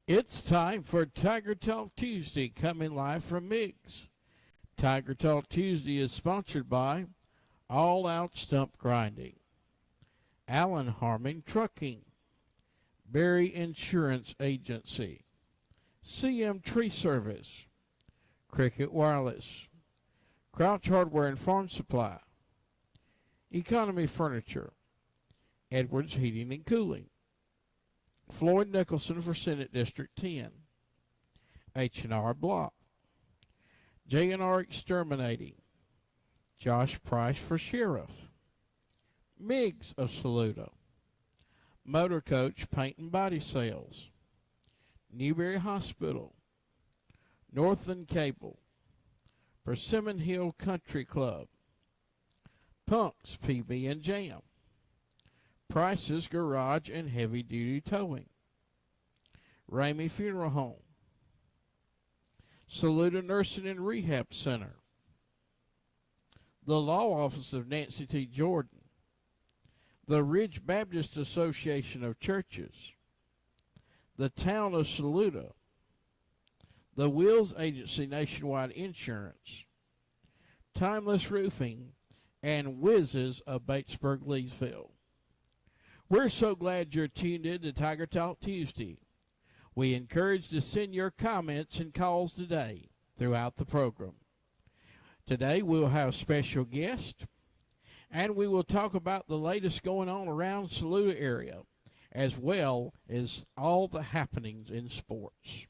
It's time for Tiger Talk Tuesday, coming live from MIGS. Tiger Talk Tuesday is sponsored by All Out Stump Grinding, Allen Harmon Trucking, Berry Insurance Agency, CM Tree Service, Cricket Wireless, Crouch Hardware and Farm Supply, Economy Furniture, Edwards Heating and Cooling, Floyd Nicholson for Senate District 10, H&R Block, J&R Exterminating, Josh Price for Sheriff, MIGS of Saluda, Motor Coach Paint and Body Sales, Newberry Hospital, Northland Cable, Persimmon Hill Country Club, Punks PB and Jam, Price's Garage and Heavy Duty Towing, Ramey Funeral Home, Saluda Nursing and Rehab Center, the Law Office of Nancy T. Jordan, the Ridge Baptist Association of Churches, the Town of Saluda, the Wills Agency Nationwide Insurance, Timeless Roofing, and Whizzes of Batesburg, Leesville. We're so glad you're tuned in to Tiger Talk Tuesday. We encourage to send your comments and calls today throughout the program. Today we'll have special guests, and we will talk about the latest going on around Saluda area, as well as all the happenings in sports.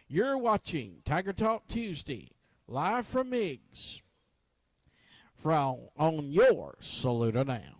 You're watching Tiger Talk Tuesday, live from MIGS, on your Saluda Now.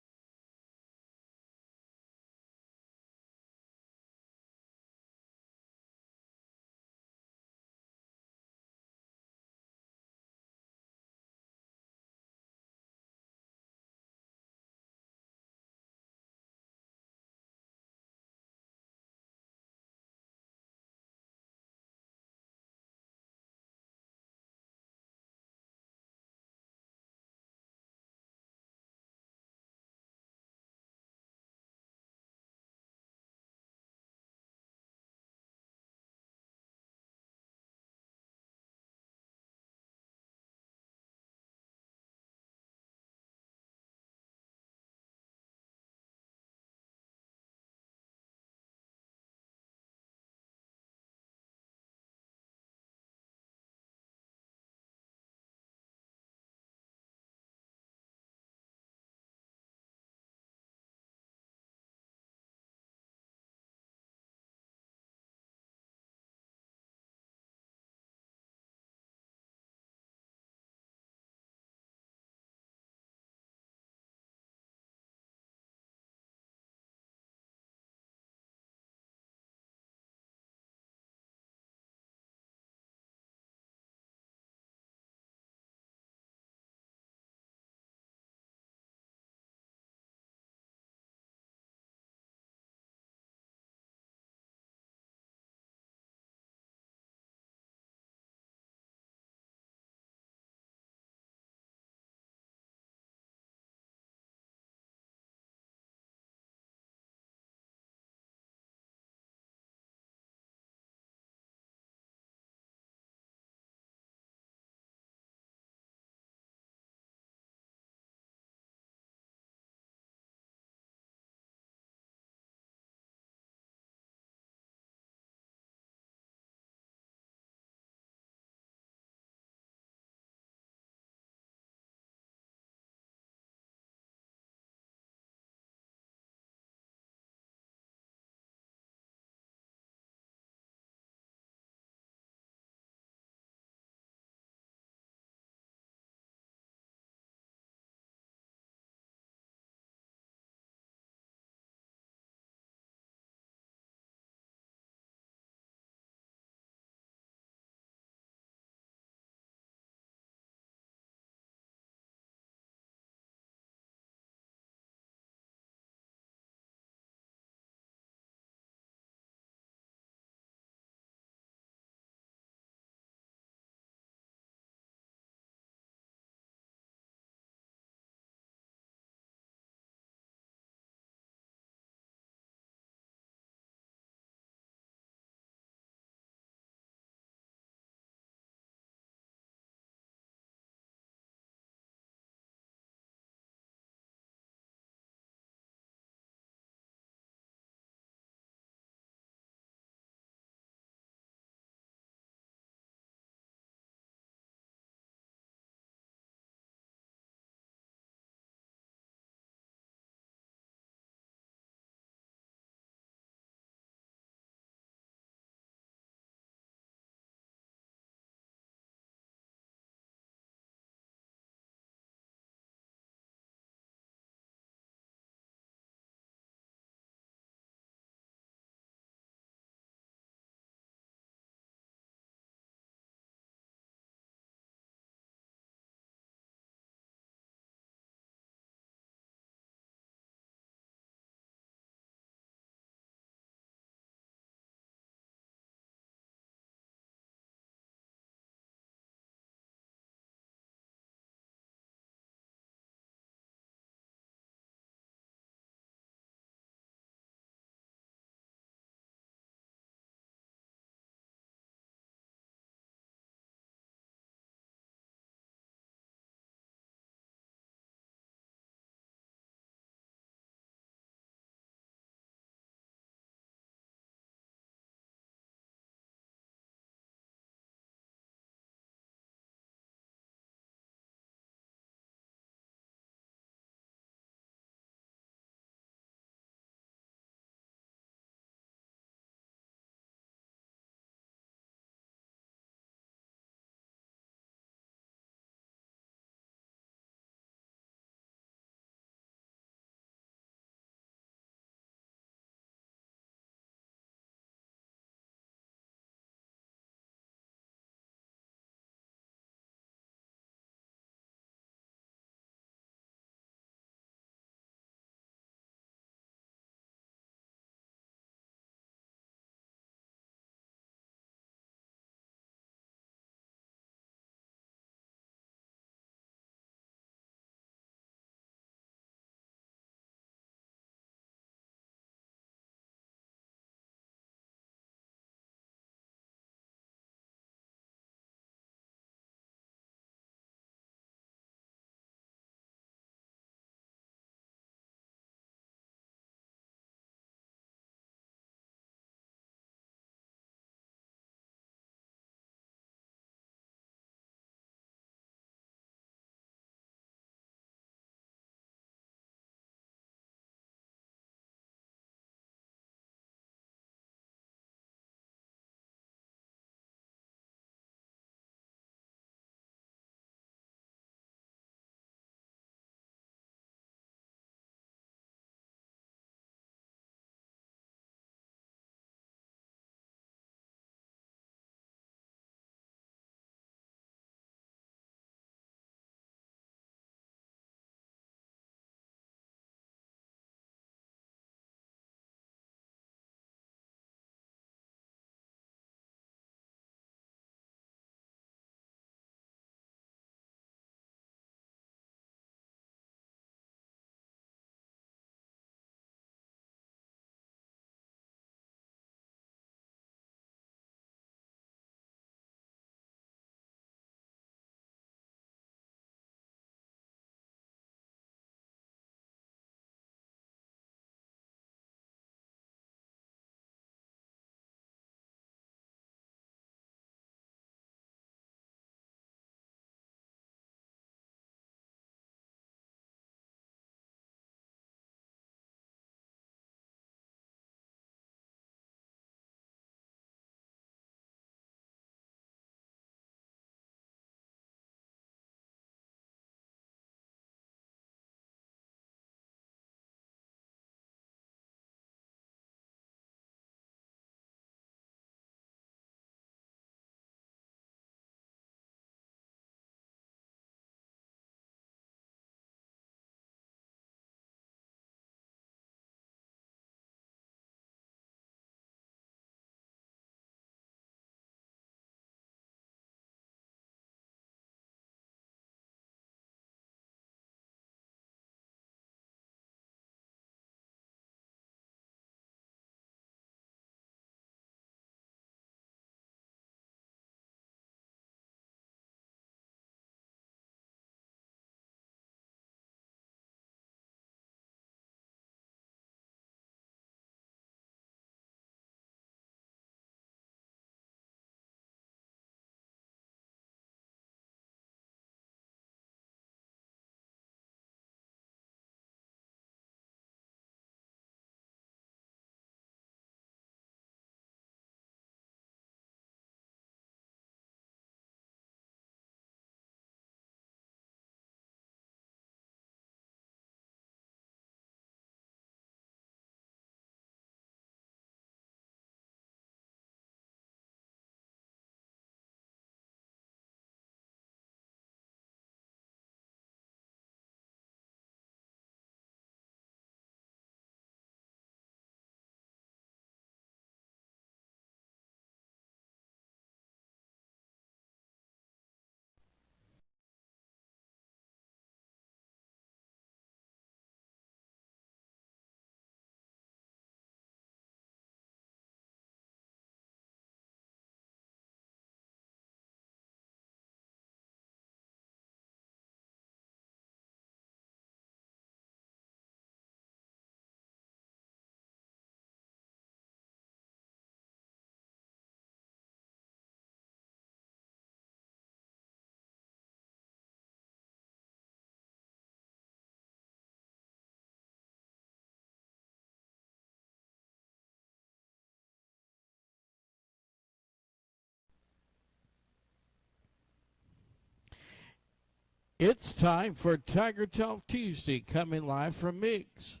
It's time for Tiger Talk Tuesday, coming live from MIGS.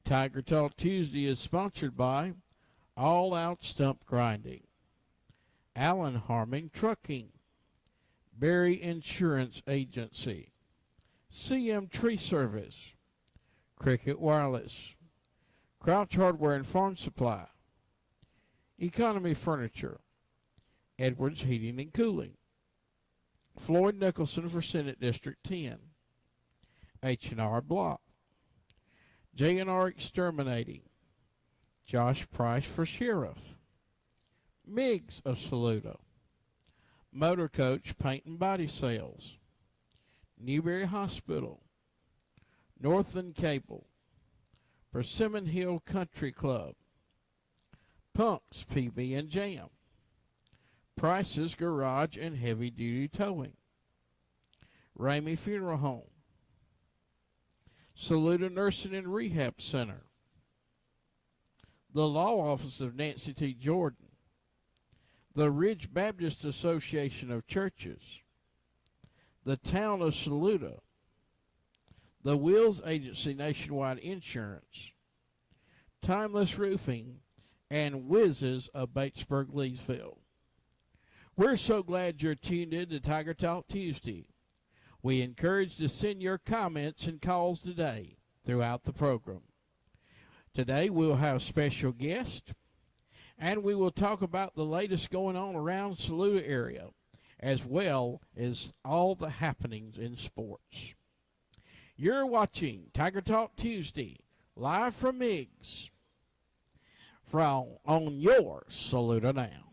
Tiger Talk Tuesday is sponsored by All Out Stump Grinding, Allen Harming Trucking, Berry Insurance Agency, CM Tree Service, Cricket Wireless, Crouch Hardware and Farm Supply, Economy Furniture, Edwards Heating and Cooling, Floyd Nicholson for Senate District 10, H&R Block, J&R Exterminating, Josh Price for Sheriff, MIGS of Saluda, Motor Coach Paint and Body Sales, Newberry Hospital, Northland Cable, Persimmon Hill Country Club, Punk's PB and Jam, Price's Garage and Heavy Duty Towing, Ramey Funeral Home, Saluda Nursing and Rehab Center, the Law Office of Nancy T. Jordan, the Ridge Baptist Association of Churches, the Town of Saluda, the Wills Agency Nationwide Insurance, Timeless Roofing, and Whizzes of Batesburg, Leesville. We're so glad you're tuned in to Tiger Talk Tuesday. We encourage you to send your comments and calls today throughout the program. Today we'll have special guests, and we will talk about the latest going on around the Saluda area, as well as all the happenings in sports. You're watching Tiger Talk Tuesday, live from MIGS, on your Saluda Now.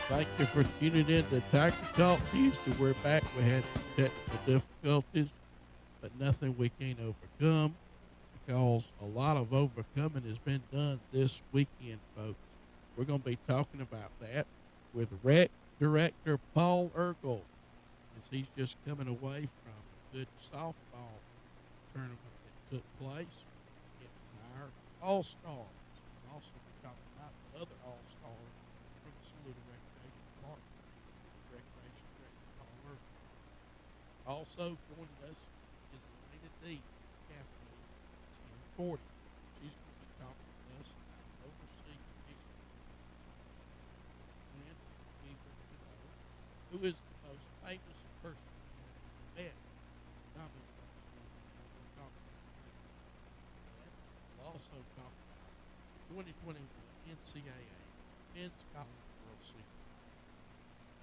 Thank you for tuning in to Tiger Talk Tuesday. We're back. We had technical difficulties, but nothing we can't overcome, because a lot of overcoming has been done this weekend, folks. We're going to be talking about that with Rec Director Paul Ergel, as he's just coming away from a good softball tournament that took place. Getting our All-Stars. We'll also be talking about the other All-Stars from the Saluda Recreation Department, Recreation Director Paul Ergel. Also joining us is Elena D. Cafe 1040. She's going to be talking to us about overseas issues. And we want to know who is the most famous person you have met. Comment on this one. We'll talk about that. And we'll also talk about 2021 NCAA Men's College World Series.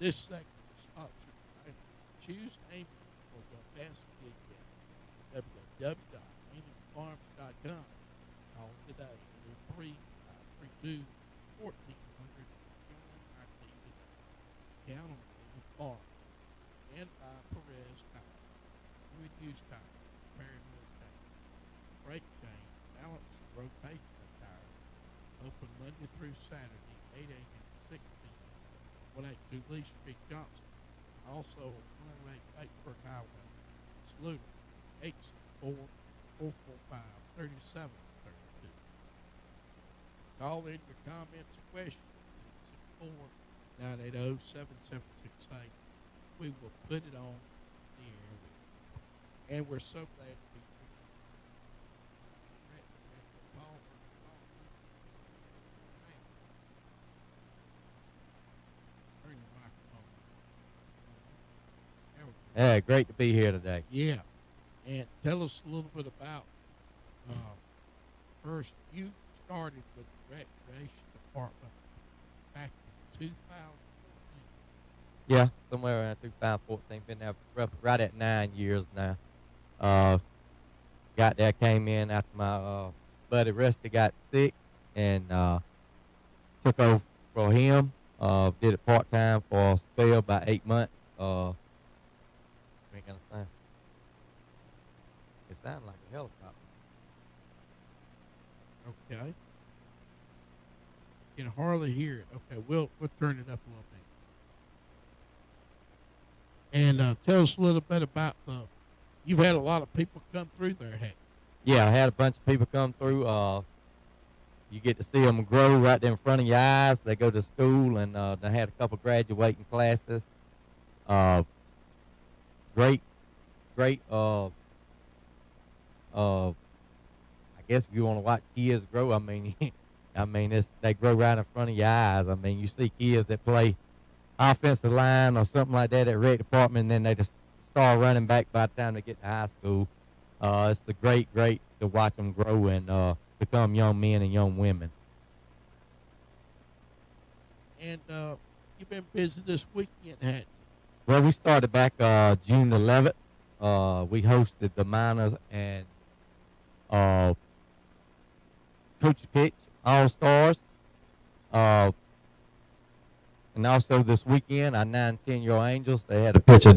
This segment is sponsored by Choose Amy for the best gig yet. www.amyfarms.com. Call today. 332 1400. Join our team today. Count on Amy Farms. And by Perez Tire. New Use Tire. Paramount Tire. Brake Chain. Balance and rotation tire. Open Monday through Saturday, 8 a.m. to 6 p.m. 182 Lee Street, Johnson. Also, 108 Batesburg Highway, Saluda, 864-445-3732. Call in your comments or questions, 864-980-7768. We will put it on the air with you. And we're so glad to be here. Turn your microphone on. Yeah, great to be here today. Yeah. And tell us a little bit about, uh, first, you started with the recreation department back in 2014. Yeah, somewhere around 2014. Been there right at 9 years now. Uh, got there, came in after my buddy Rusty got sick, and took over for him. Did it part time for a spell about 8 months. Ain't gonna sound. It sounded like a helicopter. Okay. Can hardly hear it. Okay, we'll turn it up a little bit. And tell us a little bit about the. You've had a lot of people come through there, hey? Yeah, I had a bunch of people come through. You get to see them grow right there in front of your eyes. They go to school, and they had a couple graduating classes. Uh, great, great. I guess if you want to watch kids grow, I mean, they grow right in front of your eyes. I mean, you see kids that play offensive line or something like that at rec department, and then they just start running back by the time they get to high school. It's the great to watch them grow and become young men and young women. And you've been busy this weekend, hadn't you? Well, we started back June 11th. We hosted the Miners and Coach Pitch All-Stars. And also this weekend, our 9 and 10-year-old Angels, they had a picture of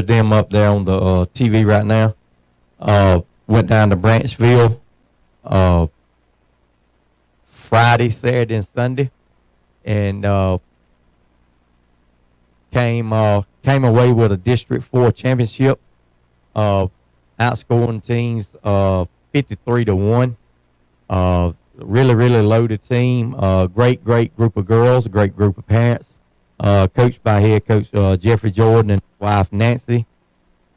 them up there on the TV right now. Went down to Branchville Friday, Saturday, and Sunday, and came away with a District 4 championship, outscoring teams 53-1. Really loaded team. Great group of girls, a great group of parents. Coached by head coach Jeffrey Jordan and his wife Nancy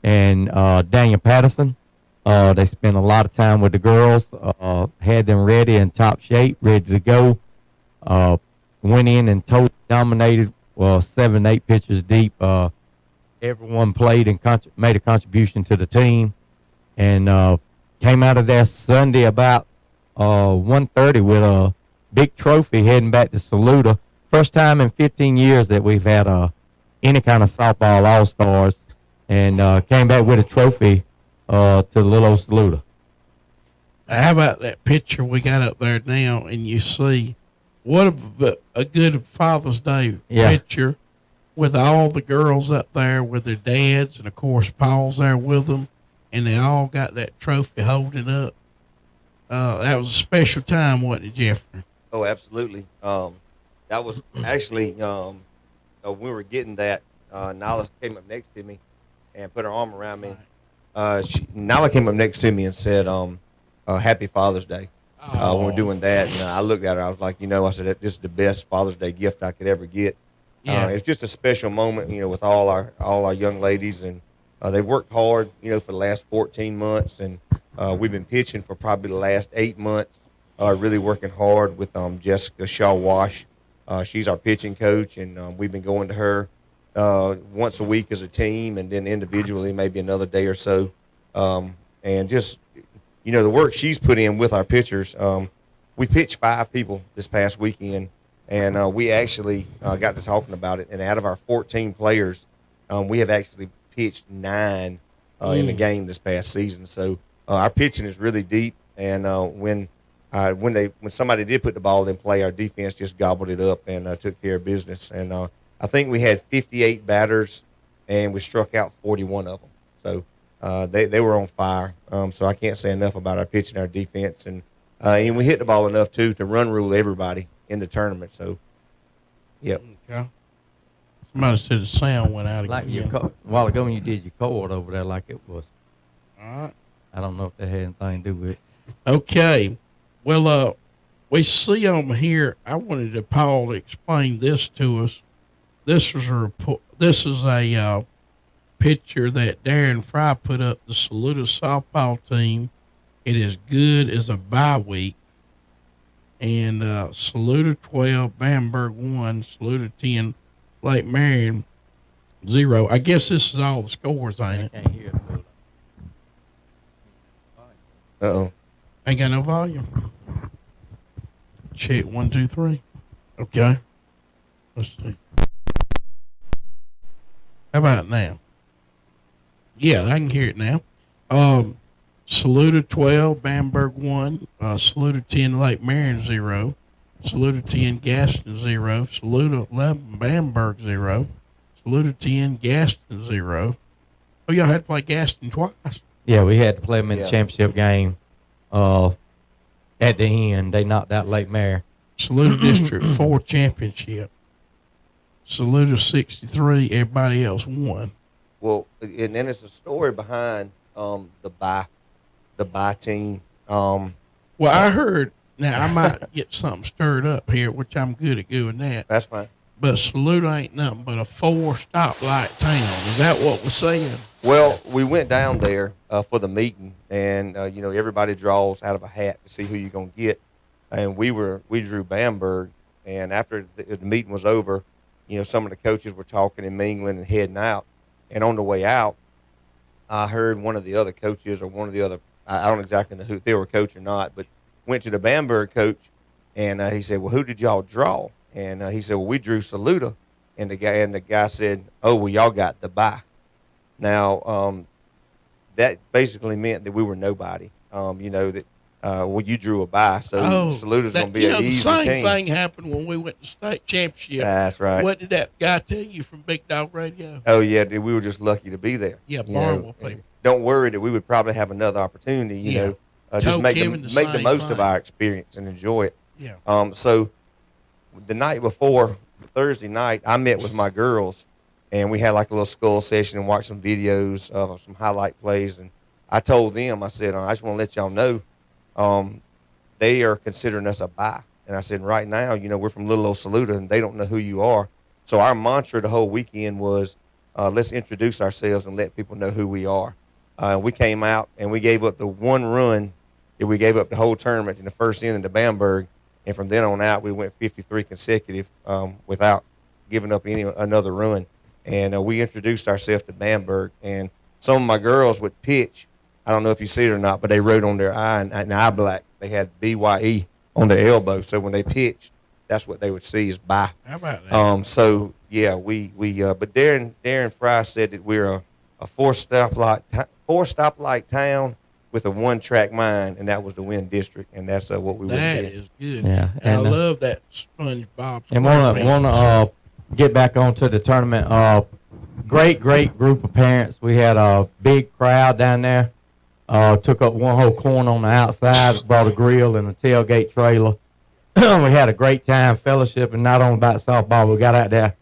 and Daniel Patterson. They spent a lot of time with the girls, had them ready in top shape, ready to go. Went in and totally dominated, 7-8 pitchers deep. Everyone played and made a contribution to the team, and came out of there Sunday about 1:30 with a big trophy heading back to Saluda. First time in 15 years that we've had any kind of softball all-stars, and came back with a trophy to little old Saluda. How about that picture we got up there now, and you see what a good Father's Day picture with all the girls up there with their dads, and of course Paul's there with them, and they all got that trophy holding up. That was a special time, wasn't it, Jeffrey? Oh, absolutely. That was actually when we were getting that. Nala came up next to me and put her arm around me. Nala came up next to me and said, "Happy Father's Day." When we were doing that, and I looked at her. I was like, I said, "This is the best Father's Day gift I could ever get." Yeah. It's just a special moment, with all our young ladies, and they worked hard, for the last 14 months, and we've been pitching for probably the last 8 months, really working hard with Jessica Shaw-Wash. She's our pitching coach, and we've been going to her once a week as a team, and then individually maybe another day or so. And just, the work she's put in with our pitchers. We pitched 5 people this past weekend, and we actually got to talking about it. And out of our 14 players, we have actually pitched 9 in the game this past season. So our pitching is really deep, and when somebody did put the ball in play, our defense just gobbled it up and took care of business. And I think we had 58 batters, and we struck out 41 of them. So they were on fire. So I can't say enough about our pitching, our defense, and we hit the ball enough too to run rule everybody in the tournament. So, yep. Okay. Somebody said the sound went out Like again. a while ago when you did your chord over there, like it was. All right. I don't know if that had anything to do with it. Okay. Well, we see on here. I wanted to Paul to explain this to us. This is a report. This is a picture that Darren Fry put up. The Saluda softball team. It is good as a bye week. And Saluda 12, Bamberg 1, Saluda 10, Lake Marion 0. I guess this is all the scores, ain't it? I can't hear it. Uh-oh. Ain't got no volume. Check 1, 2, 3. Okay. Let's see. How about now? Yeah, I can hear it now. Saluda 12, Bamberg 1, Saluda 10, Lake Marion 0, Saluda 10, Gaston 0, Saluda 11, Bamberg 0, Saluda 10, Gaston 0. Oh, y'all had to play Gaston twice. Yeah, we had to play them in Yeah. the championship game. At the end, they knocked out Lake Marion. Saluda District 4 championship. Saluda 63, everybody else won. Well, and then there's a story behind the bye team. Well, I heard, now I might get something stirred up here, which I'm good at doing that. That's fine. But Saluda ain't nothing but a 4 stoplight town. Is that what we're saying? Well, we went down there for the meeting, and everybody draws out of a hat to see who you're gonna get, and we drew Bamberg, and after the meeting was over, some of the coaches were talking and mingling and heading out, and on the way out, I heard one of the other coaches or one of the other, I don't exactly know who if they were a coach or not, but went to the Bamberg coach, and he said, "Well, who did y'all draw?" And he said, "Well, we drew Saluda," and the guy said, "Oh, well, y'all got the bye." Now, that basically meant that we were nobody. You drew a bye, so Saluda's going to be an easy team. The same thing happened when we went to state championship. That's right. What did that guy tell you from Big Dog Radio? Oh, yeah, dude, we were just lucky to be there. Yeah, Barnwell people. Don't worry that we would probably have another opportunity, just make the most of our experience and enjoy it. Yeah. So the night before, Thursday night, I met with my girls, and we had like a little skull session and watched some videos of some highlight plays. And I told them, I said, I just want to let y'all know, they are considering us a bye. And I said, right now, we're from little old Saluda, and they don't know who you are. So our mantra the whole weekend was, let's introduce ourselves and let people know who we are. We came out, and we gave up the one run that we gave up the whole tournament in the first inning to Bamberg. And from then on out, we went 53 consecutive without giving up another run. And we introduced ourselves to Bamberg. And some of my girls would pitch. I don't know if you see it or not, but they wrote on their eye and eye black. They had BYE on their elbow. So when they pitched, that's what they would see is bye. How about that? So yeah, but Darren Fry said that we're a four stoplight town with a one-track mind, and that was the Wynn District, and that's what we were. That is good. Yeah, and I love that SpongeBob. And want to get back onto the tournament. Great group of parents. We had a big crowd down there. Took up one whole corner on the outside. Brought a grill and a tailgate trailer. We had a great time fellowship, and not only about softball. We got out there.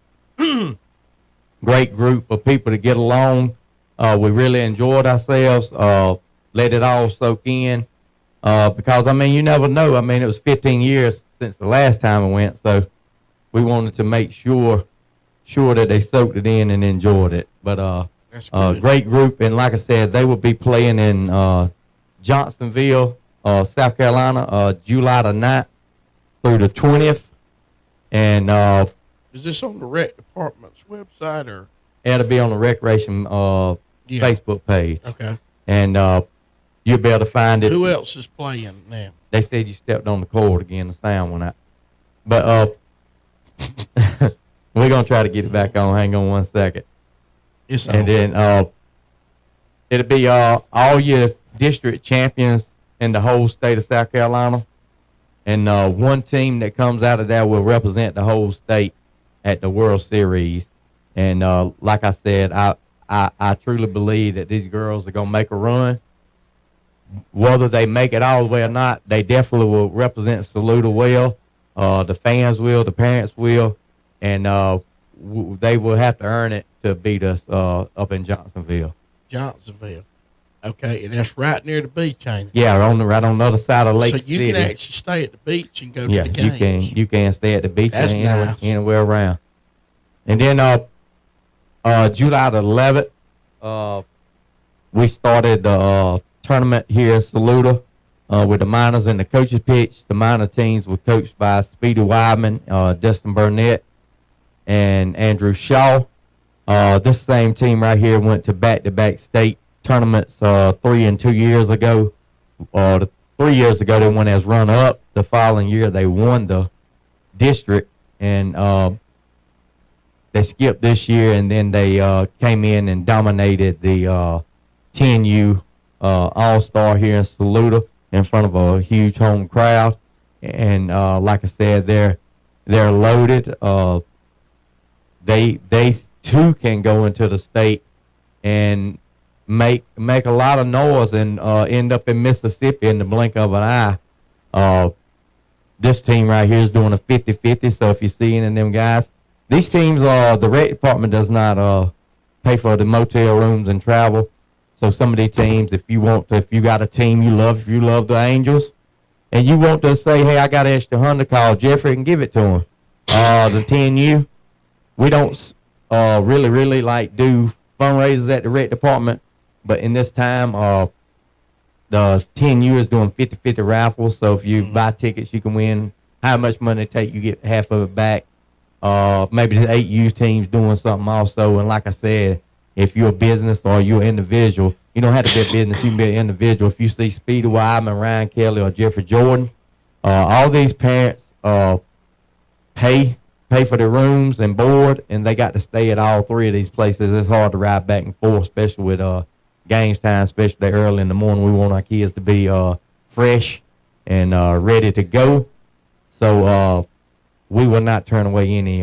Great group of people to get along. We really enjoyed ourselves. Let it all soak in. Because, you never know. It was 15 years since the last time we went, so we wanted to make sure that they soaked it in and enjoyed it. But great group, and like I said, they will be playing in Johnsonville, South Carolina, July the 9th through the 20th. And is this on the rec department's website or? It'll be on the recreation Facebook page. Okay. And you'll be able to find it. Who else is playing now? They said you stepped on the cord again. The sound went out. But we're going to try to get it back on. Hang on one second. And then it'll be all your district champions in the whole state of South Carolina. And one team that comes out of there will represent the whole state at the World Series. And like I said, I truly believe that these girls are going to make a run. Whether they make it all the way or not, they definitely will represent Saluda well. The fans will, the parents will, and they will have to earn it to beat us up in Johnsonville. Johnsonville. Okay, and that's right near the beach, ain't it? Yeah, right on the other side of Lake City. So you City. can actually stay at the beach and go to the games. You can stay at the beach. That's nice. Anywhere around. And then July the 11th, we started the tournament here in Saluda with the minors and the coaches pitch. The minor teams were coached by Speedy Wideman, Dustin Burnett, and Andrew Shaw. This same team right here went to back-to-back state tournaments 3 and 2 years ago. 3 years ago they went as runner up. The following year they won the district, and they skipped this year, and then they came in and dominated the 10U All-Star here in Saluda in front of a huge home crowd. And like I said, they're loaded. They too can go into the state and make a lot of noise and end up in Mississippi in the blink of an eye. This team right here is doing a 50-50. So if you see any of them guys, these teams, the rec department does not pay for the motel rooms and travel. So some of these teams, if you got a team you love, if you love the Angels, and you want to say, hey, I got an extra $100, call Jeffrey and give it to him. The 10U, we don't really like do fundraisers at the rec department, but in this time, the 10U is doing 50-50 raffles. So if you buy tickets, you can win. How much money it take, you get half of it back. Maybe the 8U team's doing something also. And like I said, if you're a business or you're an individual, you don't have to be a business, you can be an individual. If you see Speedy Wyman, Ryan Kelly, or Jeffrey Jordan, all these parents pay for their rooms and board, and they got to stay at all three of these places. It's hard to ride back and forth, especially with games time, especially early in the morning. We want our kids to be fresh and ready to go. So we will not turn away any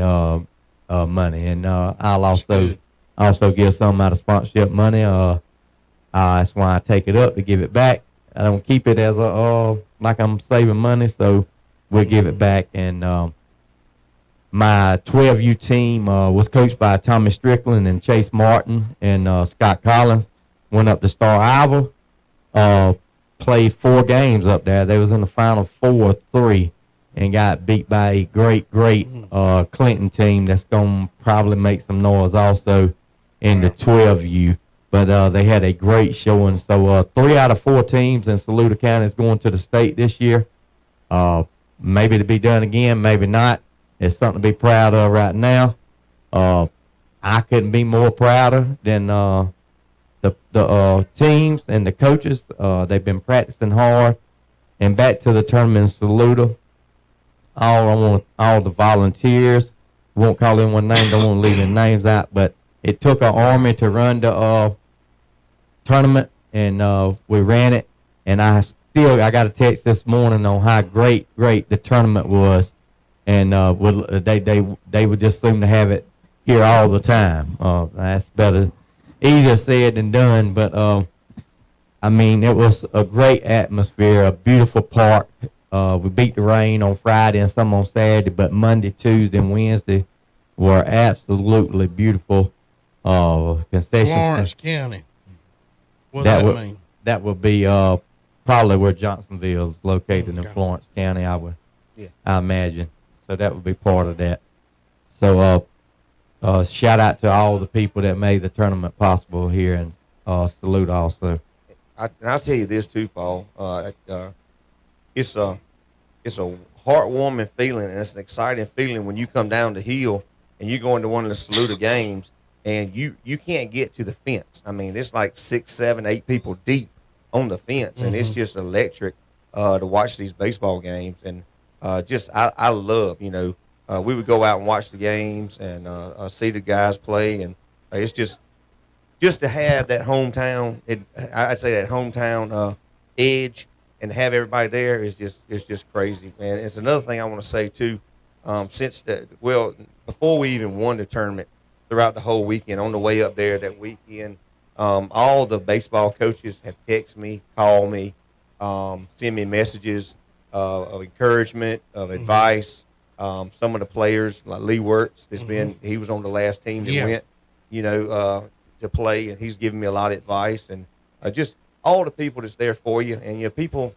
money. And I'll also give some out of sponsorship money. That's why I take it up to give it back. I don't keep it as like I'm saving money, so we'll give it back. And my 12U team was coached by Tommy Strickland and Chase Martin and Scott Collins. Went up to Star Iowa, played 4 games up there. They was in the final 4-3 and got beat by a great Clinton team that's going to probably make some noise also in the 12U. But they had a great showing. So 3 out of 4 teams in Saluda County is going to the state this year. Maybe to be done again, maybe not. It's something to be proud of right now. I couldn't be more prouder than the teams and the coaches. They've been practicing hard. And back to the tournament in Saluda, all the volunteers, won't call anyone name, don't want to leave their names out, but it took an army to run the tournament, and we ran it. And I got a text this morning on how great the tournament was, and they would just seem to have it here all the time. That's easier said than done, but I mean, it was a great atmosphere, a beautiful park. We beat the rain on Friday and some on Saturday, but Monday, Tuesday, and Wednesday were absolutely beautiful. Concessions. Florence County. What does that mean? That would be probably where Johnsonville is located in Florence County, I imagine. So that would be part of that. So shout out to all the people that made the tournament possible here in Saluda also. I'll tell you this too, Paul. It's a heartwarming feeling, and it's an exciting feeling when you come down the hill and you go into one of the Saluda games and you can't get to the fence. I mean, it's like 6, 7, 8 people deep on the fence, and it's just electric to watch these baseball games. And I love, we would go out and watch the games and see the guys play, and it's just to have that hometown. I'd say that hometown edge, and have everybody there is just crazy, man. It's another thing I want to say too. Before we even won the tournament, throughout the whole weekend, on the way up there that weekend, all the baseball coaches have texted me, called me, send me messages of encouragement, of advice. Some of the players, like Lee Wirtz, he was on the last team that went, to play, and he's giving me a lot of advice, and just all the people that's there for you. And people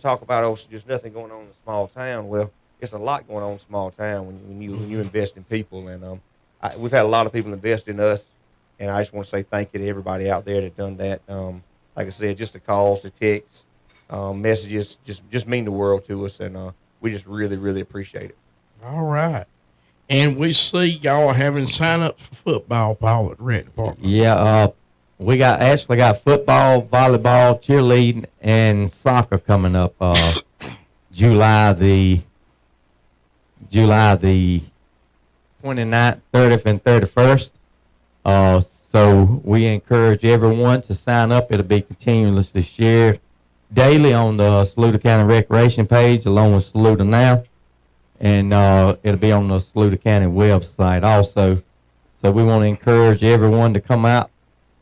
talk about, there's nothing going on in a small town. Well, it's a lot going on in a small town when you invest in people, and we've had a lot of people invest in us, and I just want to say thank you to everybody out there that done that. Like I said, just the calls, the texts, messages, just mean the world to us, and we just really, really appreciate it. All right. And we see y'all having sign-ups for football, Paul, at the rec department. Yeah, we actually got football, volleyball, cheerleading, and soccer coming up July the 29th, 30th, and 31st. So we encourage everyone to sign up. It'll be continuously shared daily on the Saluda County Recreation page, along with Saluda Now, and it'll be on the Saluda County website also. So we want to encourage everyone to come out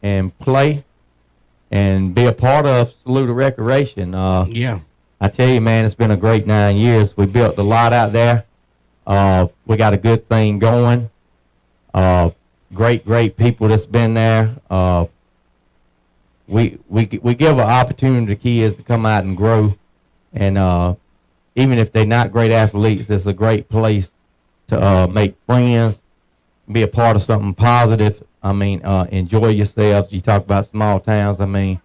and play and be a part of Saluda Recreation. Yeah. I tell you, man, it's been a great 9 years. We built a lot out there. We got a good thing going. Great people that's been there. We give an opportunity to kids to come out and grow, and even if they're not great athletes, it's a great place to make friends, be a part of something positive. I mean, enjoy yourselves. You talk about small towns. I mean,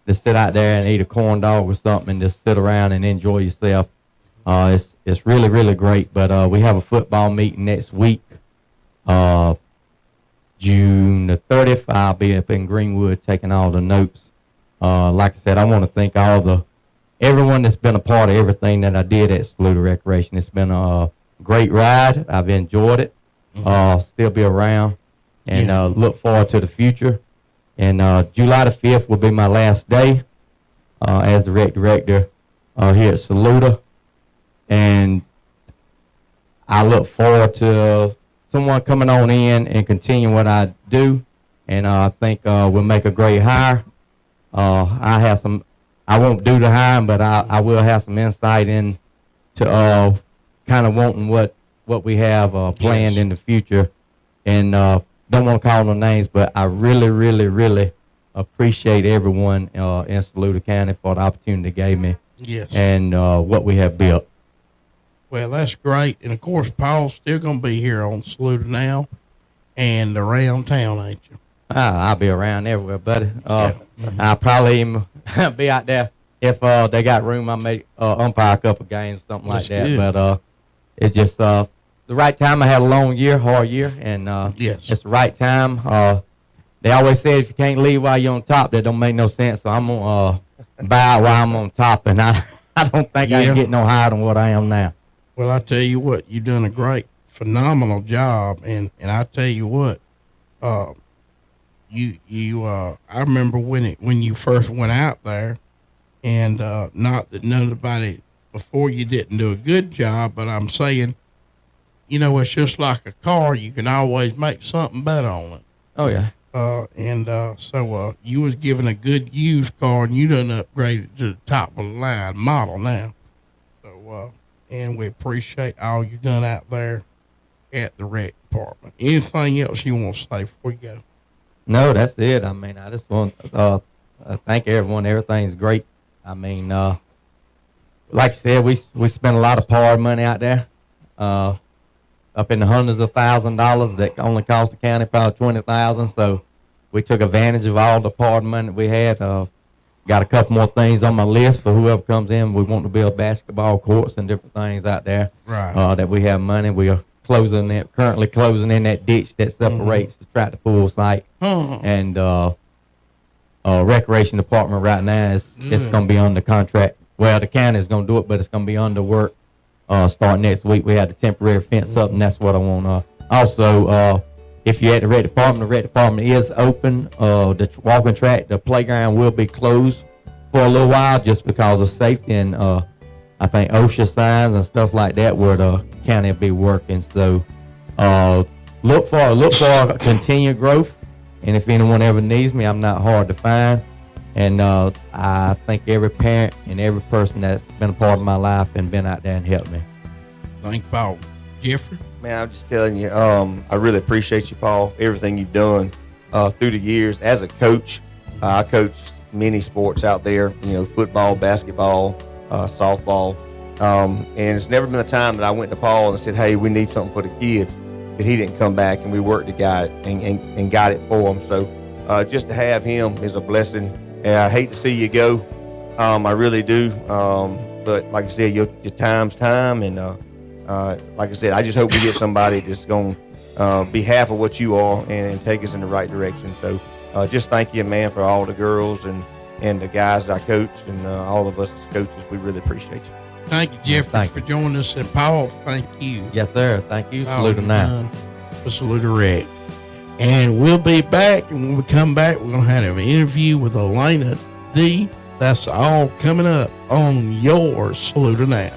just sit out there and eat a corn dog or something and just sit around and enjoy yourself. It's really great. But we have a football meeting next week, June the 30th. I'll be up in Greenwood taking all the notes. Like I said, I want to thank everyone that's been a part of everything that I did at Saluda Recreation. It's been a great ride. I've enjoyed it. Still be around and look forward to the future. And July the 5th will be my last day as the rec director here at Saluda. And I look forward to someone coming on in and continue what I do. And I think we'll make a great hire. I won't do the hiring, but I will have some insight into kind of wanting what we have planned in the future. And don't want to call no names, but I really appreciate everyone in Saluda County for the opportunity they gave me. Yes. And what we have built. Well, that's great. And of course, Paul's still going to be here on Saluda Now and around town, ain't you? I'll be around everywhere, buddy. I'll probably even be out there if they got room. I may umpire a couple games, something like that. Good. But it's just the right time. I had a long year, hard year, and it's the right time. They always say if you can't leave while you're on top, that don't make no sense. So I'm gonna bow while I'm on top, and I don't think I can get no higher than what I am now. Well, I tell you what, you've done a phenomenal job, and I tell you what, I remember when you first went out there, and not that nobody before you didn't do a good job, but I'm saying, it's just like a car. You can always make something better on it. Oh yeah. So you was given a good used car, and you done upgraded to the top of the line model now. So and we appreciate all you done out there at the rec department. Anything else you want to say before you go? No, that's it. I mean, I just want to thank everyone. Everything's great. I mean, like I said, we spent a lot of PAR money out there, up in the hundreds of $1,000s that only cost the county probably $20,000. So we took advantage of all the PAR money that we had. Got a couple more things on my list for whoever comes in. We want to build basketball courts and different things out there. Right. That we have money. We are currently closing in that ditch that separates the tractor pool site and recreation department right now. It's going to be under contract. Well, the county is going to do it, but it's going to be under work starting next week. We had the temporary fence up, and that's what I want. Also, if you're at the rec department is open. The walking track, the playground will be closed for a little while just because of safety and I think OSHA signs and stuff like that where the county will be working. So look for continued growth. And if anyone ever needs me, I'm not hard to find. And I thank every parent and every person that's been a part of my life and been out there and helped me. Thank you, Paul. Jeffrey? Man, I'm just telling you, I really appreciate you, Paul, everything you've done through the years. As a coach, I coached many sports out there, football, basketball, softball. And it's never been a time that I went to Paul and said, hey, we need something for the kids, that he didn't come back and we worked to guide it and got it for them. So just to have him is a blessing. And I hate to see you go. I really do. But like I said, your time's time. And like I said, I just hope we get somebody that's going to be half of what you are and take us in the right direction. So just thank you, man, for all the girls and the guys that I coached and all of us as coaches. We really appreciate you. Thank you, Jeffrey, for joining us. And Paul, thank you. Yes, sir. Thank you. Salute now. Salute Rec. And we'll be back. And when we come back, we're going to have an interview with Elena D. That's all coming up on your Salute Now.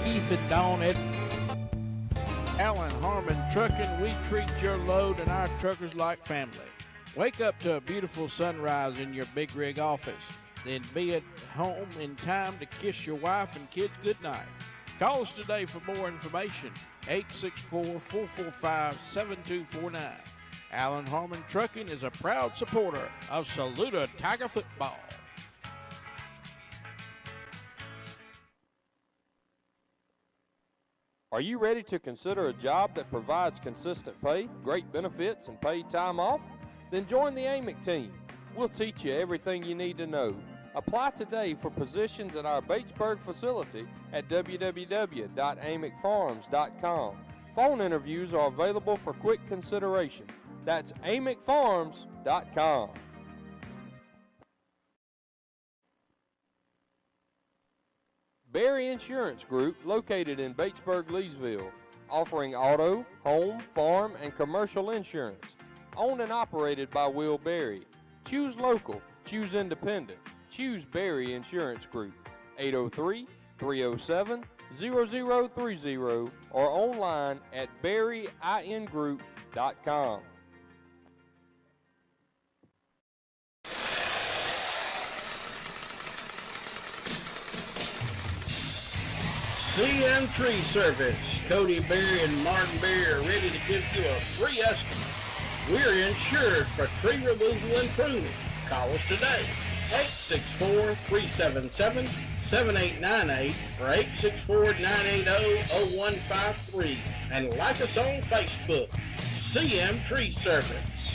Keith and Dawn at Allen Harmon Trucking. We treat your load and our truckers like family. Wake up to a beautiful sunrise in your big rig office. Then be at home in time to kiss your wife and kids goodnight. Call us today for more information. 864-445-7249. Allen Harmon Trucking is a proud supporter of Saluda Tiger football. Are you ready to consider a job that provides consistent pay, great benefits, and paid time off? Then join the AMIC team. We'll teach you everything you need to know. Apply today for positions at our Batesburg facility at www.amicfarms.com. Phone interviews are available for quick consideration. That's amicfarms.com. Berry Insurance Group, located in Batesburg, Leesville, offering auto, home, farm, and commercial insurance. Owned and operated by Will Berry. Choose local. Choose independent. Choose Berry Insurance Group. 803-307-0030 or online at berryingroup.com. CM Tree Service. Cody Berry and Martin Berry are ready to give you a free estimate. We're insured for tree removal and pruning. Call us today. 864-377-7898 or 864-980-0153. And like us on Facebook. CM Tree Service.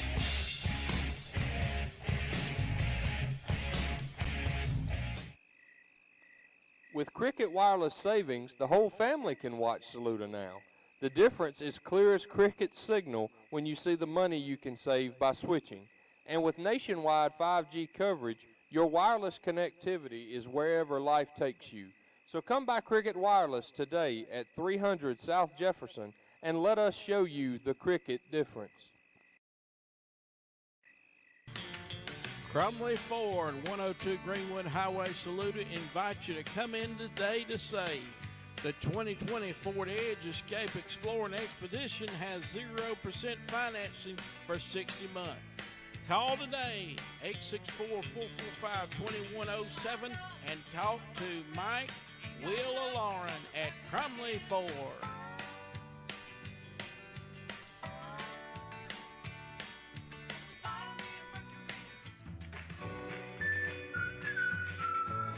With Cricket Wireless Savings, the whole family can watch Saluda now. The difference is clear as Cricket's signal when you see the money you can save by switching. And with nationwide 5G coverage, your wireless connectivity is wherever life takes you. So come by Cricket Wireless today at 300 South Jefferson and let us show you the Cricket difference. Crumley Ford, 102 Greenwood Highway, Saluda, invites you to come in today to save. The 2020 Ford Edge Escape Explorer and Expedition has 0% financing for 60 months. Call today, 864-445-2107, and talk to Mike, Will, or Lauren at Crumley Ford.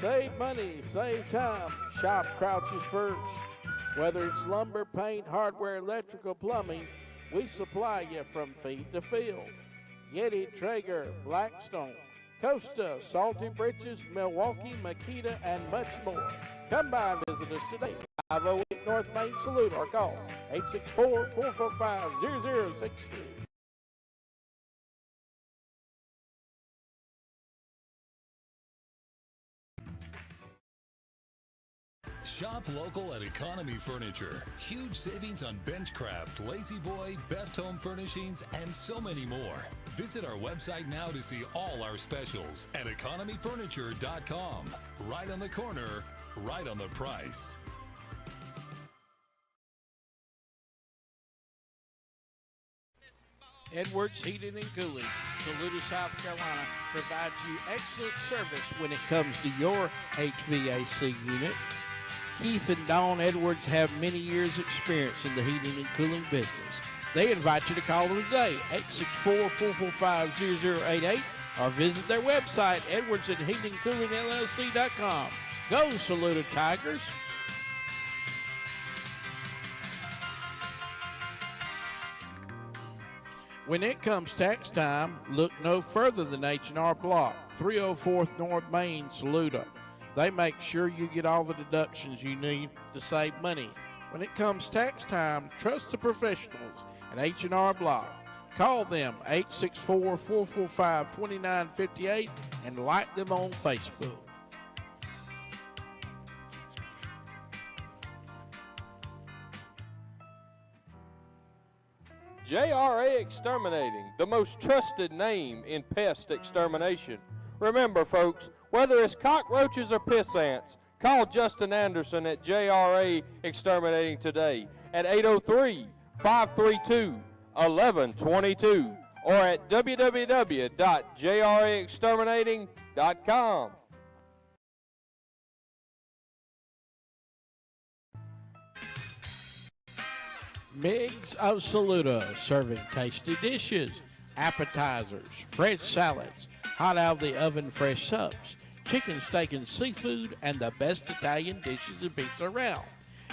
Save money, save time. Shop Crouch's First. Whether it's lumber, paint, hardware, electrical, plumbing, we supply you from feed to field. Yeti, Traeger, Blackstone, Costa, Salty Britches, Milwaukee, Makita, and much more. Come by and visit us today. 508 North Main Salute or call 864-445-0063. Shop local at Economy Furniture. Huge savings on Benchcraft, Lazy Boy, Best Home Furnishings, and so many more. Visit our website now to see all our specials at economyfurniture.com. Right on the corner, right on the price. Edwards Heating and Cooling, Saluda, South Carolina, provides you excellent service when it comes to your HVAC unit. Keith and Dawn Edwards have many years' experience in the heating and cooling business. They invite you to call them today, 864-445-0088, or visit their website, edwardsandheatingcoolingllc.com. Go, Saluda Tigers! When it comes tax time, look no further than H&R Block, 304th North Main, Saluda. They make sure you get all the deductions you need to save money. When it comes tax time, trust the professionals at H&R Block. Call them 864-445-2958 and like them on Facebook. JRA Exterminating, the most trusted name in pest extermination. Remember, folks, whether it's cockroaches or piss ants, call Justin Anderson at JRA Exterminating today at 803-532-1122 or at www.jraexterminating.com. MIGS of Saluda, serving tasty dishes, appetizers, fresh salads, hot out of the oven fresh subs, chicken, steak, and seafood, and the best Italian dishes and pizza around.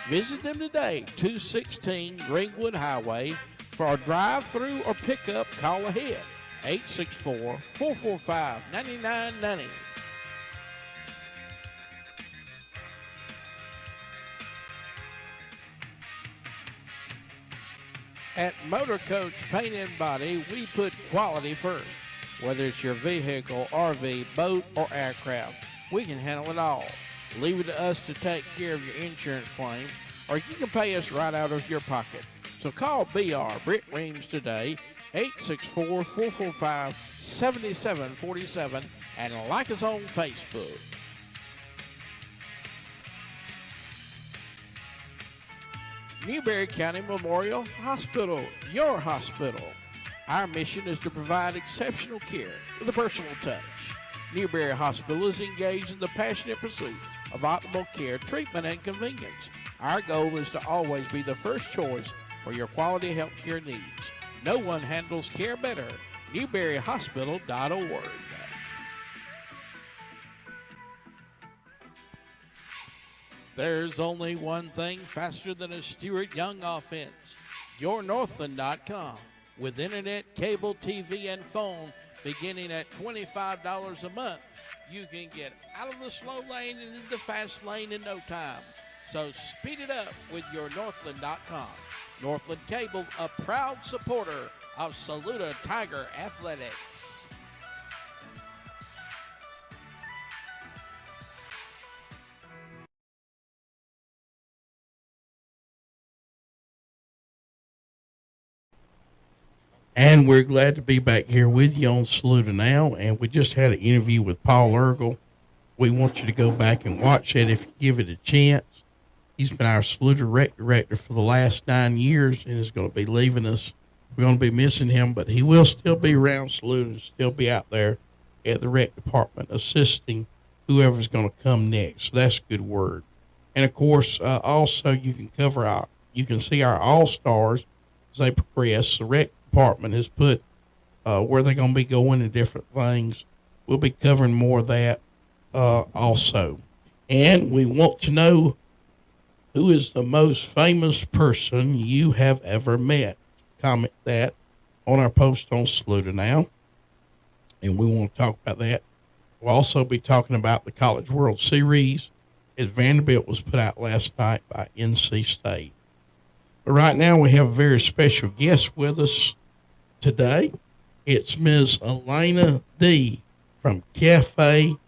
Visit them today, 216 Greenwood Highway. For a drive-through or pickup, call ahead, 864-445-9990. At Motor Coach Paint and Body, we put quality first. Whether it's your vehicle, RV, boat, or aircraft, we can handle it all. Leave it to us to take care of your insurance claim, or you can pay us right out of your pocket. So call BR Britt Reams today, 864-445-7747, and like us on Facebook. Newberry County Memorial Hospital, your hospital. Our mission is to provide exceptional care with a personal touch. Newberry Hospital is engaged in the passionate pursuit of optimal care, treatment, and convenience. Our goal is to always be the first choice for your quality health care needs. No one handles care better. NewberryHospital.org. There's only one thing faster than a Stuart Young offense. YourNorthland.com. With internet, cable, TV, and phone beginning at $25 a month, you can get out of the slow lane and into the fast lane in no time. So speed it up with YourNorthland.com. Northland Cable, a proud supporter of Saluda Tiger Athletics. And we're glad to be back here with you on Saluda Now. And we just had an interview with Paul Ergel. We want you to go back and watch it if you give it a chance. He's been our Saluda rec director for the last 9 years and is going to be leaving us. We're going to be missing him, but he will still be around Saluda and still be out there at the rec department assisting whoever's going to come next. So that's a good word. And of course, also you can see our all-stars as they progress. The rec department has put where they're going to be going and different things. We'll be covering more of that also. And we want to know who is the most famous person you have ever met. Comment that on our post on Saluda Now. And we want to talk about that. We'll also be talking about the College World Series as Vanderbilt was put out last night by NC State. But right now we have a very special guest with us today. It's Ms. Elena D. from Cafe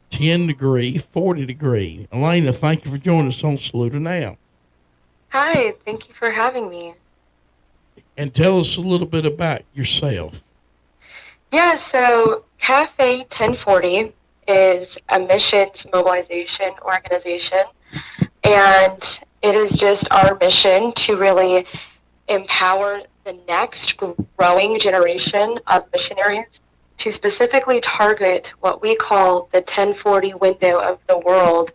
10 Degree, 40 Degree. Elena, thank you for joining us on Saluda Now. Hi, thank you for having me. And tell us a little bit about yourself. Yeah, so Cafe 1040 is a missions mobilization organization, and it is just our mission to really empower the next growing generation of missionaries to specifically target what we call the 1040 window of the world,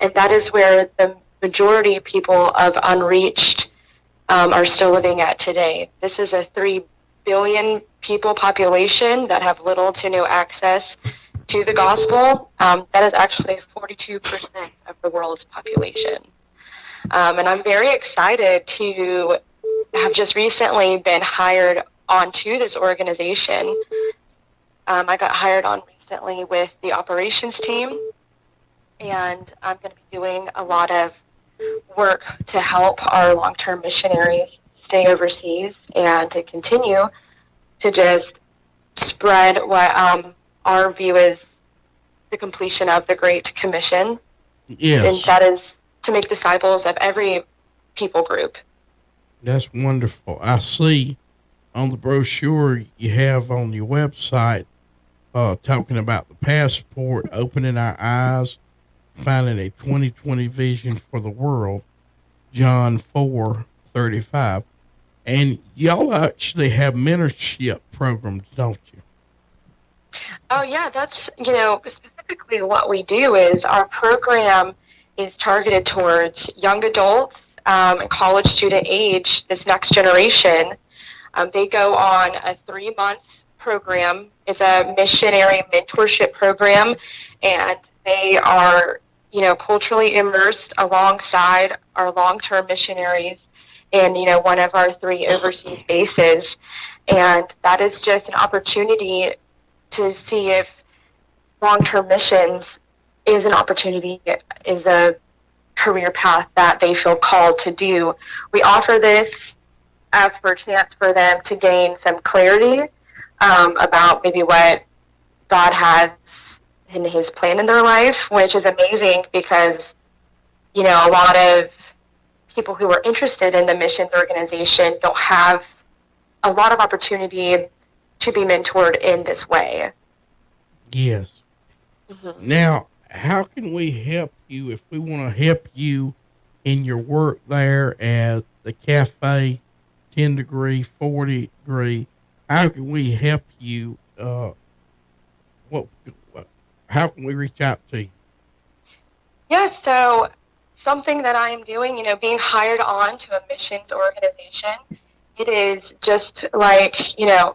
and that is where the majority of people of unreached are still living at today. This is a 3 billion people population that have little to no access to the gospel. That is actually 42% of the world's population. And I'm very excited to have just recently been hired onto this organization. I got hired on recently with the operations team, and I'm going to be doing a lot of work to help our long-term missionaries stay overseas and to continue to just spread what our view is the completion of the Great Commission. Yes. And that is to make disciples of every people group. That's wonderful. I see on the brochure you have on your website talking about the passport, opening our eyes, finding a 2020 vision for the world, John 4:35. And y'all actually have mentorship programs, don't you? Oh, yeah, that's, specifically what we do is our program is targeted towards young adults and college student age, this next generation. They go on a 3-month program. It's a missionary mentorship program, and they are, culturally immersed alongside our long-term missionaries in, one of our 3 overseas bases. And that is just an opportunity to see if long-term missions is an opportunity, is a career path that they feel called to do. We offer this as for a chance for them to gain some clarity about maybe what God has in his plan in their life, which is amazing because, a lot of people who are interested in the missions organization don't have a lot of opportunity to be mentored in this way. Yes. Mm-hmm. Now, how can we help you if we want to help you in your work there at the cafe, 10 degree, 40 degree? How can we help you? How can we reach out to you? Yeah, so something that I am doing, being hired on to a missions organization, it is just like,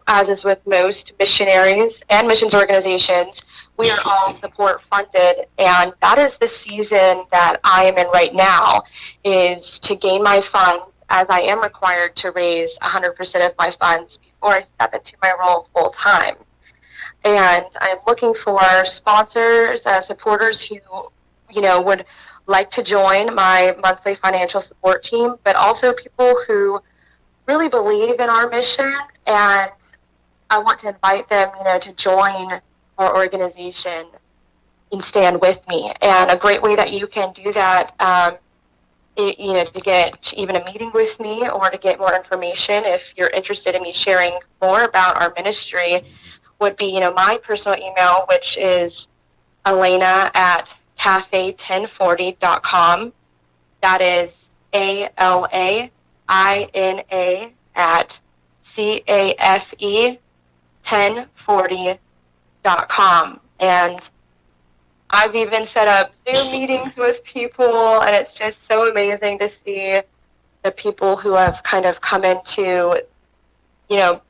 as is with most missionaries and missions organizations, we are all support funded. And that is the season that I am in right now, is to gain my funds, as I am required to raise 100% of my funds before I step into my role full time. And I'm looking for sponsors, supporters who, would like to join my monthly financial support team, but also people who really believe in our mission, and I want to invite them, to join our organization and stand with me. And a great way that you can do that, to get even a meeting with me or to get more information, if you're interested in me sharing more about our ministry, would be, my personal email, which is Alaina@cafe1040.com. That is ALAINA at CAFE1040.com. And I've even set up Zoom meetings with people, and it's just so amazing to see the people who have kind of come into,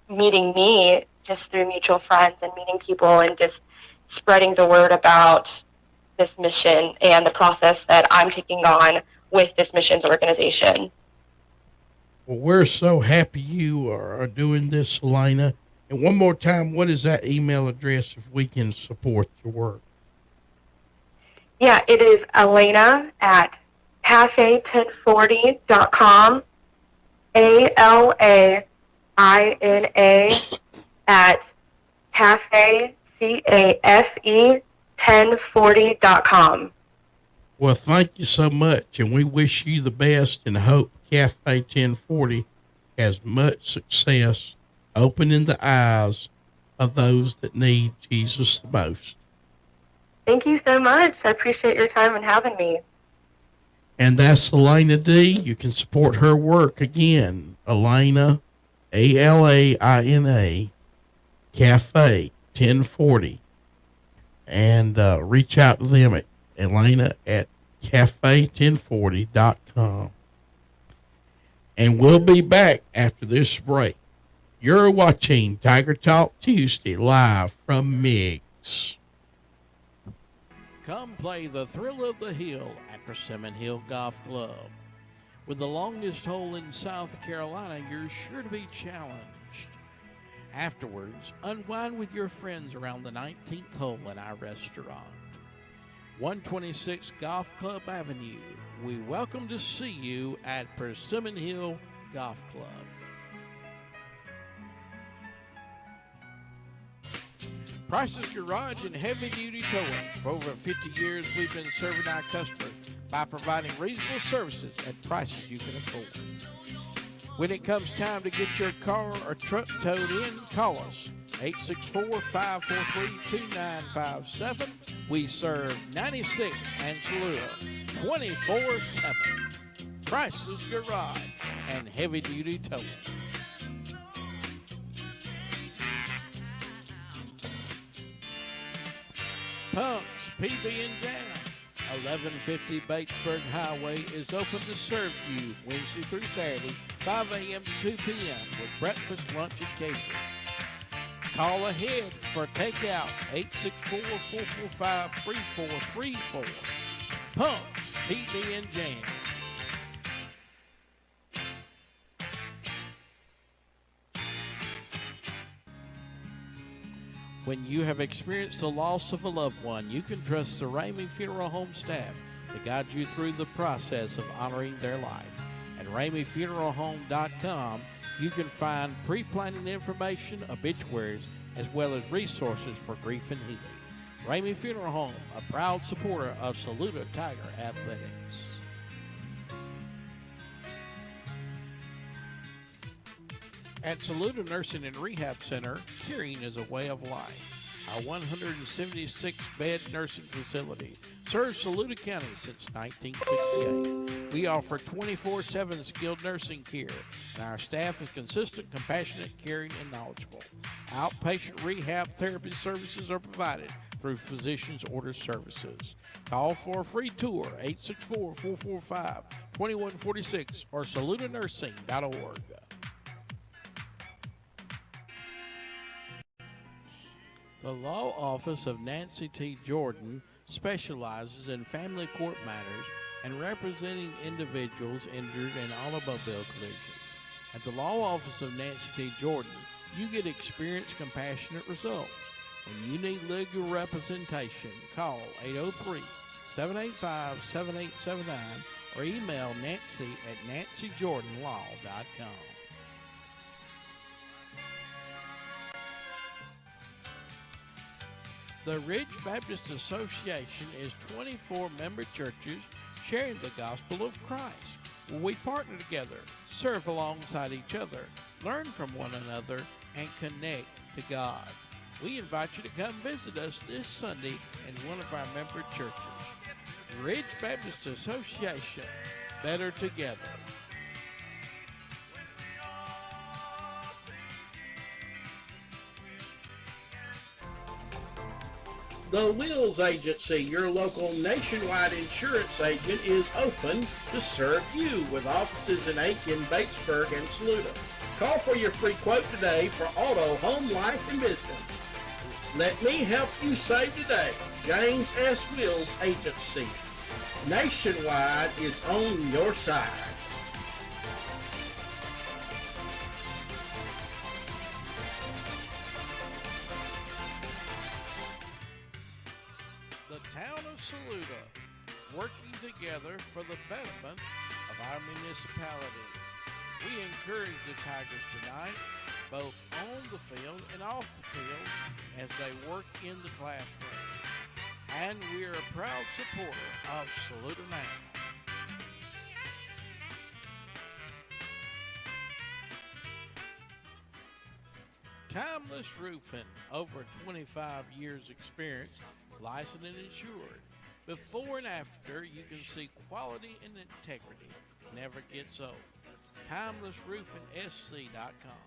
meeting me just through mutual friends and meeting people and just spreading the word about this mission and the process that I'm taking on with this missions organization. Well, we're so happy you are doing this, Alaina. And one more time, what is that email address if we can support your work? Yeah, it is Alaina@cafe1040.com. ALAINA at cafe1040.com. Well, thank you so much, and we wish you the best and hope Cafe 1040 has much success opening the eyes of those that need Jesus the most. Thank you so much. I appreciate your time and having me. And that's Alaina D. You can support her work again. Alaina, ALAINA, Cafe 1040. And reach out to them at Alaina at cafe1040.com. And we'll be back after this break. You're watching Tiger Talk Tuesday live from MIGS. Come play the thrill of the hill at Persimmon Hill Golf Club. With the longest hole in South Carolina, you're sure to be challenged. Afterwards, unwind with your friends around the 19th hole in our restaurant. 126 Golf Club Avenue. We welcome to see you at Persimmon Hill Golf Club. Price's Garage and Heavy Duty Towing. For over 50 years, we've been serving our customers by providing reasonable services at prices you can afford. When it comes time to get your car or truck towed in, call us 864-543-2957. We serve 96 and Saluda 24/7. Price's Garage and Heavy Duty Towing. Punk's PB and Jam. 1150 Batesburg Highway is open to serve you Wednesday through Saturday, 5 a.m. to 2 p.m. with breakfast, lunch, and catering. Call ahead for takeout, 864-445-3434. Punk's PB and Jam. When you have experienced the loss of a loved one, you can trust the Ramey Funeral Home staff to guide you through the process of honoring their life. At RameyFuneralHome.com, you can find pre-planning information, obituaries, as well as resources for grief and healing. Ramey Funeral Home, a proud supporter of Saluda Tiger Athletics. At Saluda Nursing and Rehab Center, caring is a way of life. Our 176-bed nursing facility serves Saluda County since 1968. We offer 24/7 skilled nursing care, and our staff is consistent, compassionate, caring, and knowledgeable. Outpatient rehab therapy services are provided through physician's order services. Call for a free tour, 864-445-2146 or saludanursing.org. The law office of Nancy T. Jordan specializes in family court matters and representing individuals injured in automobile collisions. At the law office of Nancy T. Jordan, you get experienced, compassionate results. When you need legal representation, call 803-785-7879 or email Nancy at nancyjordanlaw.com. The Ridge Baptist Association is 24 member churches sharing the gospel of Christ. We partner together, serve alongside each other, learn from one another, and connect to God. We invite you to come visit us this Sunday in one of our member churches. Ridge Baptist Association, better together. The Wills Agency, your local nationwide insurance agent, is open to serve you with offices in Aiken, Batesburg, and Saluda. Call for your free quote today for auto, home, life, and business. Let me help you save today. James S. Wills Agency. Nationwide is on your side. The town of Saluda, working together for the betterment of our municipality. We encourage the Tigers tonight, both on the field and off the field, as they work in the classroom. And we are a proud supporter of Saluda now. Timeless Roofing, over 25 years experience, licensed and insured. Before and after, you can see quality and integrity. Never gets old. TimelessRoofingSC.com.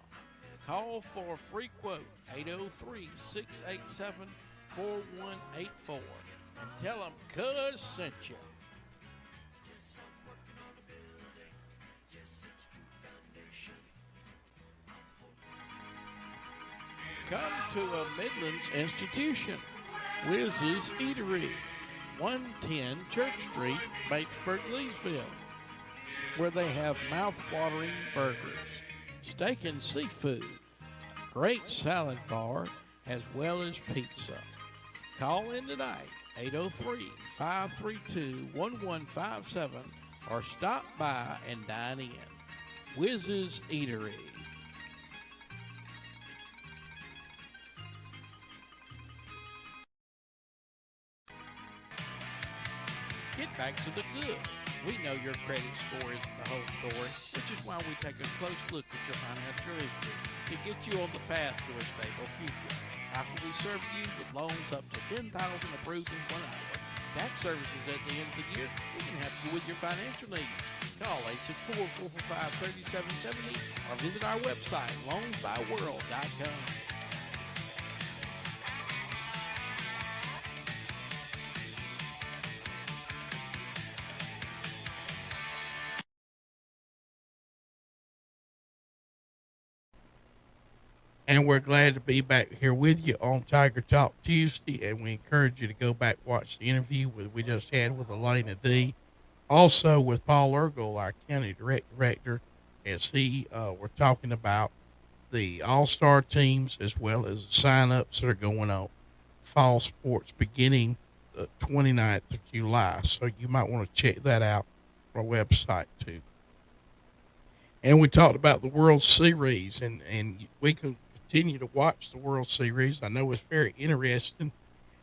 Call for a free quote, 803-687-4184. And tell them Cuz sent you. Come to a Midlands institution. Wiz's Eatery, 110 Church Street, Batesburg, Leesville, where they have mouth-watering burgers, steak and seafood, great salad bar, as well as pizza. Call in tonight, 803-532-1157, or stop by and dine in. Whiz's Eatery. Get back to the good. We know your credit score isn't the whole story, which is why we take a close look at your financial history to get you on the path to a stable future. How can we serve you with loans up to $10,000 approved in 1 hour? Tax services at the end of the year. We can help you with your financial needs. Call 864-445-3770 or visit our website, loansbyworld.com. And we're glad to be back here with you on Tiger Talk Tuesday, and we encourage you to go back and watch the interview we just had with Elena D. Also with Paul Ergel, our county director, as we're talking about the all-star teams as well as the sign-ups that are going on fall sports beginning the 29th of July. So you might want to check that out on our website too. And we talked about the World Series, and we can continue to watch the World Series. I know it's very interesting.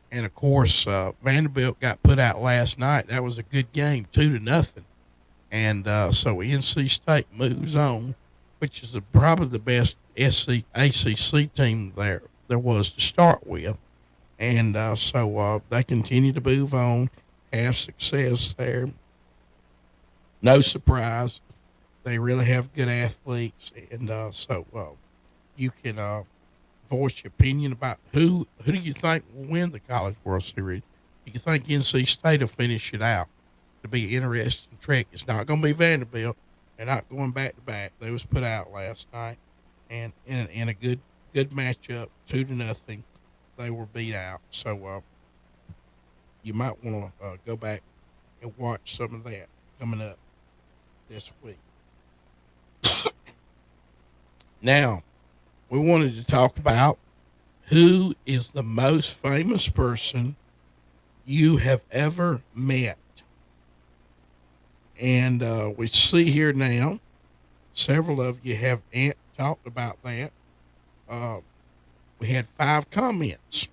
And of course, Vanderbilt got put out last night. That was a good game, 2-0. And so NC State moves on, which is probably the best ACC team there was to start with. And so they continue to move on, have success there. No surprise. They really have good athletes. And so you can voice your opinion about who do you think will win the College World Series. Do you think NC State will finish it out? To be an interesting trick. It's not going to be Vanderbilt. They're not going back to back. They was put out last night, and in a good matchup, 2-0, they were beat out. So you might want to go back and watch some of that coming up this week. Now, we wanted to talk about who is the most famous person you have ever met. And we see here now, several of you have talked about that. We had 5 comments.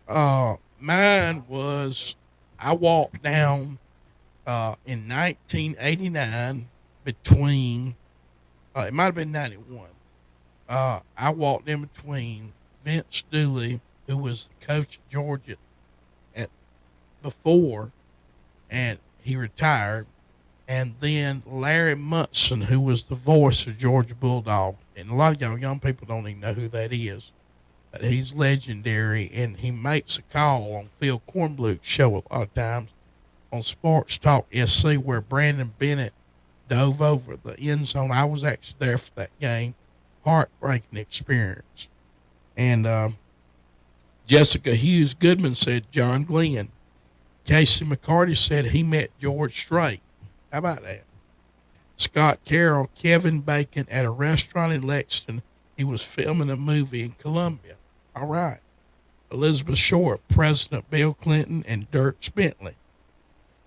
Mine was, I walked down in 1989 between, it might have been 91. I walked in between Vince Dooley, who was the coach of Georgia before, and he retired, and then Larry Munson, who was the voice of Georgia Bulldog. And a lot of y'all young people don't even know who that is, but he's legendary, and he makes a call on Phil Kornbluth's show a lot of times on Sports Talk SC, where Brandon Bennett dove over the end zone. I was actually there for that game. Heartbreaking experience. And Jessica Hughes Goodman said John Glenn. Casey McCarty said he met George Strait. How about that? Scott Carroll, Kevin Bacon at a restaurant in Lexington. He was filming a movie in Columbia. All right. Elizabeth Short, President Bill Clinton, and Dirk Bentley.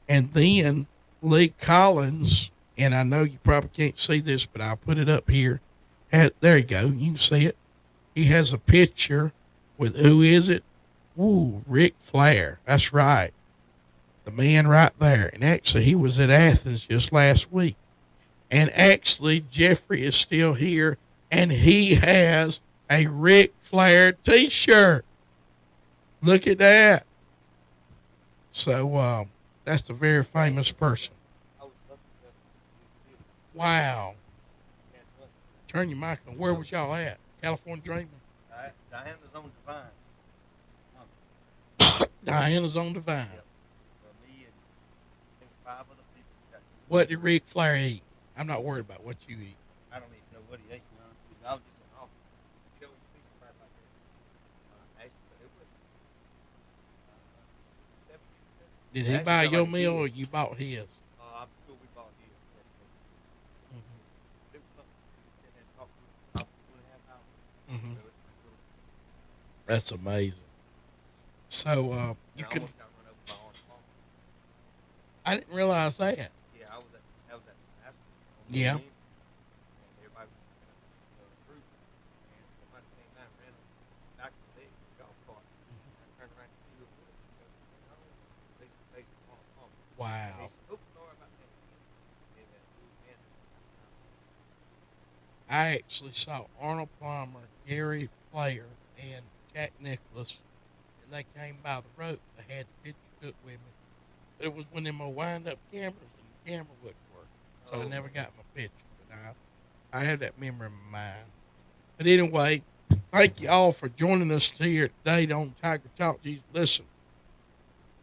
And then Lee Collins, and I know you probably can't see this, but I'll put it up here. There you go. You can see it. He has a picture with, who is it? Ooh, Ric Flair. That's right. The man right there. And actually, he was at Athens just last week. And actually, Jeffrey is still here, and he has a Ric Flair t-shirt. Look at that. So, that's a very famous person. Wow. Turn your mic on. Where was y'all at? California Dreaming? Diana's on Divine. Diana's on Divine. Yep. Me and I think 5 other people. What did Ric Flair eat? I'm not worried about what you eat. I don't even know what he ate. I was just an awful show piece of crap like that. Did he buy your meal or you bought his? I'm sure we bought his. It was something. That's amazing. So you And I can. almost got run over by Arnold Palmer. I didn't realize that. Yeah, I was at the basketball on the Yeah. games, and everybody was looking at the group, and somebody came out and ran on the back of the leg with a golf cart. And I turned around to see who it was. He goes, "Man, I was face to face with Arnold Palmer." And Wow. he said, "Oh, sorry about that." And man, I actually saw Arnold Palmer, Gary Player, and Jack Nicholas, and they came by the rope. They had the picture took with me. But it was one of them wind up cameras, and the camera wouldn't work. So I never got my picture. But I have that memory in my mind. But anyway, thank you all for joining us here today on Tiger Talk Tuesday. Listen,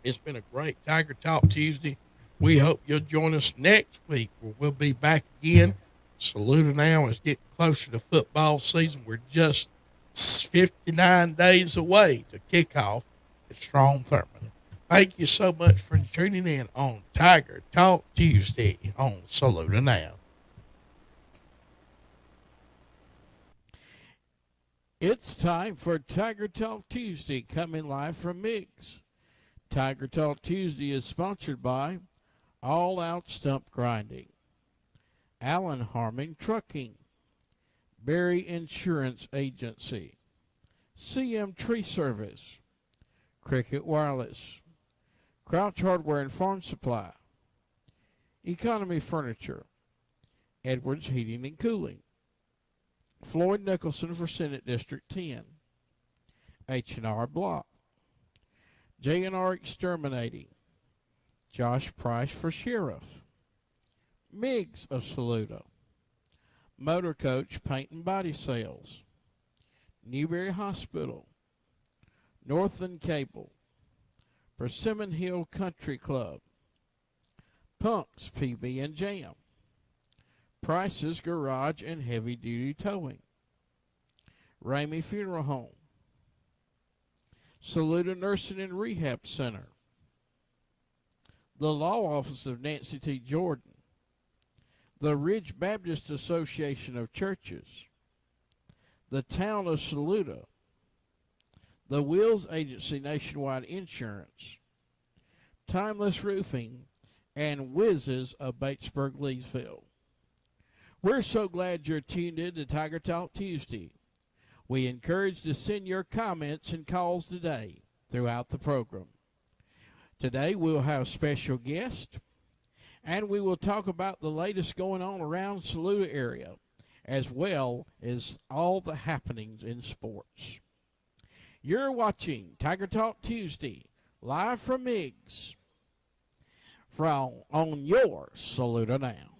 it's been a great Tiger Talk Tuesday. We hope you'll join us next week where we'll be back again. Saluda now is getting closer to football season. We're just 59 days away to kickoff at Strong Thurman. Thank you so much for tuning in on Tiger Talk Tuesday on Saluda Now. It's time for Tiger Talk Tuesday, coming live from MIGS. Tiger Talk Tuesday is sponsored by All Out Stump Grinding, Allen Harmon Trucking, Berry Insurance Agency, CM Tree Service, Cricket Wireless, Crouch Hardware and Farm Supply, Economy Furniture, Edwards Heating and Cooling, Floyd Nicholson for Senate District 10, H&R Block, J&R Exterminating, Josh Price for Sheriff, MIGS of Saluda, Motor Coach Paint and Body Sales, Newberry Hospital, Northland Cable, Persimmon Hill Country Club, Punks PB and Jam, Price's Garage and Heavy Duty Towing, Ramey Funeral Home, Saluda Nursing and Rehab Center, the Law Office of Nancy T. Jordan, the Ridge Baptist Association of Churches, the Town of Saluda, the Wills Agency Nationwide Insurance, Timeless Roofing, and Whizzes of Batesburg, Leesville. We're so glad you're tuned in to Tiger Talk Tuesday. We encourage to send your comments and calls today throughout the program. Today we'll have special guests, and we will talk about the latest going on around Saluda area, as well as all the happenings in sports. You're watching Tiger Talk Tuesday, live from MIGS, on your Saluda Now.